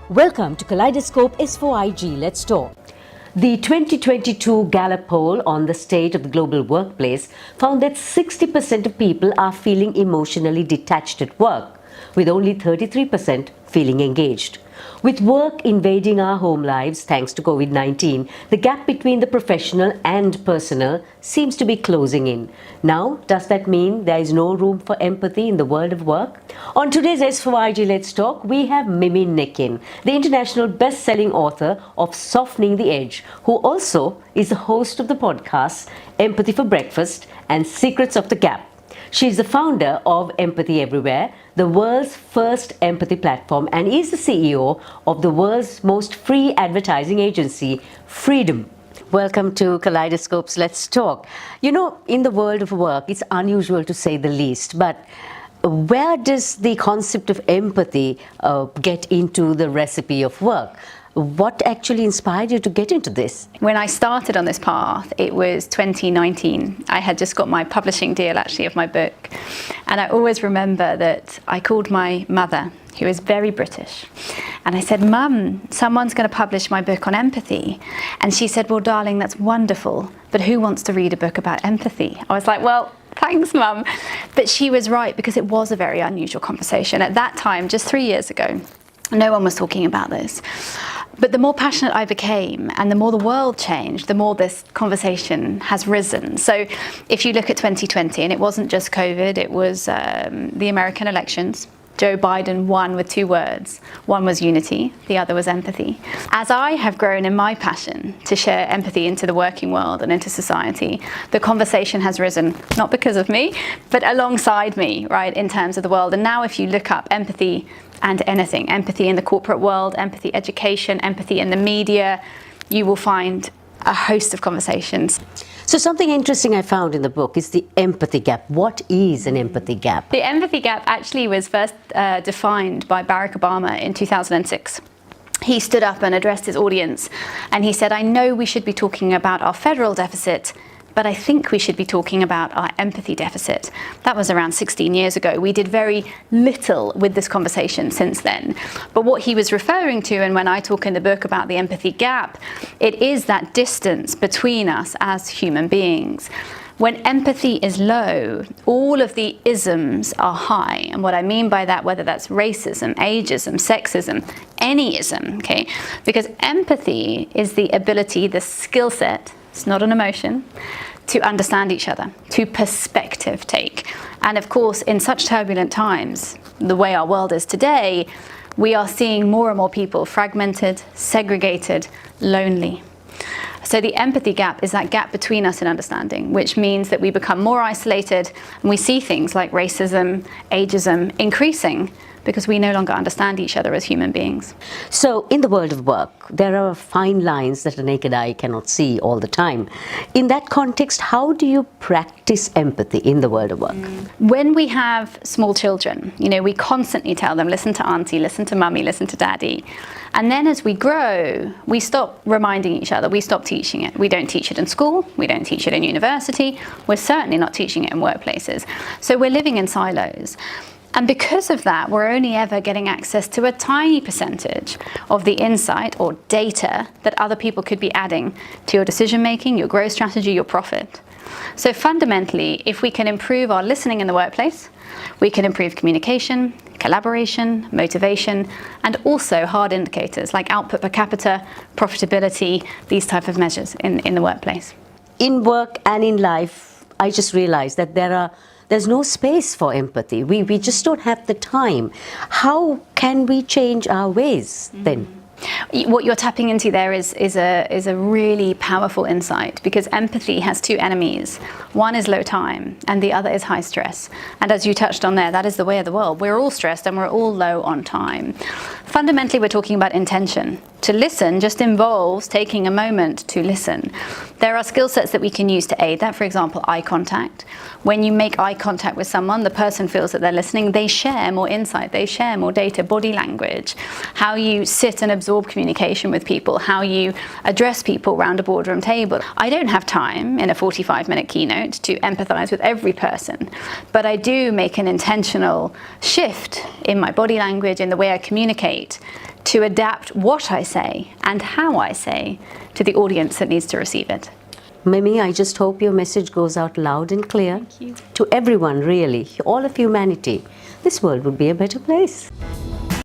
Welcome to Kaleidoscope S4IG. Let's talk. The 2022 Gallup poll on the state of the global workplace found that 60% of people are feeling emotionally detached at work, with only 33% feeling engaged. With work invading our home lives thanks to COVID-19, the gap between the professional and personal seems to be closing in. Now, does that mean there is no room for empathy in the world of work? On today's S4IG Let's Talk, we have Mimi Nikin, the international best-selling author of Softening the Edge, who also is the host of the podcasts Empathy for Breakfast and Secrets of the Gap. She is the founder of Empathy Everywhere, the world's first empathy platform, and is the CEO of the world's most free advertising agency, Freedom. Welcome to Kaleidoscope's Let's Talk. You know, in the world of work, it's unusual to say the least, but where does the concept of empathy get into the recipe of work? What actually inspired you to get into this? When I started on this path, it was 2019. I had just got my publishing deal, actually, of my book. And I always remember that I called my mother, who is very British, and I said, "Mum, someone's going to publish my book on empathy." And she said, "Well, darling, that's wonderful, but who wants to read a book about empathy?" I was like, "Well, thanks, Mum." But she was right, because it was a very unusual conversation. At that time, just 3 years ago, no one was talking about this. But the more passionate I became and the more the world changed, the more this conversation has risen. So if you look at 2020, and it wasn't just COVID, it was the American elections. Joe Biden won with 2 words. One was unity, the other was empathy. As I have grown in my passion to share empathy into the working world and into society, the conversation has risen, not because of me, but alongside me, right, in terms of the world. And now if you look up empathy and anything, empathy in the corporate world, empathy education, empathy in the media, you will find a host of conversations. So something interesting I found in the book is the empathy gap. What is an empathy gap? The empathy gap actually was first defined by Barack Obama in 2006. He stood up and addressed his audience, and he said, "I know we should be talking about our federal deficit, but I think we should be talking about our empathy deficit." That was around 16 years ago. We did very little with this conversation since then. But what he was referring to, and when I talk in the book about the empathy gap, it is that distance between us as human beings. When empathy is low, all of the isms are high. And what I mean by that, whether that's racism, ageism, sexism, any ism, okay? Because empathy is the ability, the skill set, it's not an emotion, to understand each other, to perspective take. And of course, in such turbulent times, the way our world is today, we are seeing more and more people fragmented, segregated, lonely. So the empathy gap is that gap between us in understanding, which means that we become more isolated, and we see things like racism, ageism increasing because we no longer understand each other as human beings. So in the world of work, there are fine lines that a naked eye cannot see all the time. In that context, how do you practice empathy in the world of work? When we have small children, you know, we constantly tell them, listen to auntie, listen to mummy, listen to daddy. And then as we grow, we stop reminding each other, we stop teaching it. We don't teach it in school, we don't teach it in university, we're certainly not teaching it in workplaces. So we're living in silos. And because of that, we're only ever getting access to a tiny percentage of the insight or data that other people could be adding to your decision making, your growth strategy, your profit. So fundamentally, if we can improve our listening in the workplace, we can improve communication, collaboration, motivation, and also hard indicators like output per capita, profitability, these type of measures in the workplace. In work and in life, I just realized that there's no space for empathy. We just don't have the time. How can we change our ways then? What you're tapping into there is a really powerful insight, because empathy has 2 enemies. One is low time and the other is high stress. And as you touched on there, that is the way of the world. We're all stressed and we're all low on time. Fundamentally, we're talking about intention. To listen just involves taking a moment to listen. There are skill sets that we can use to aid that. For example, eye contact. When you make eye contact with someone, the person feels that they're listening, they share more insight, they share more data, body language, how you sit and absorb communication with people, how you address people around a boardroom table. I don't have time in a 45-minute keynote to empathize with every person, but I do make an intentional shift in my body language, in the way I communicate, to adapt what I say and how I say to the audience that needs to receive it. Mimi, I just hope your message goes out loud and clear to everyone, really, all of humanity. This world would be a better place.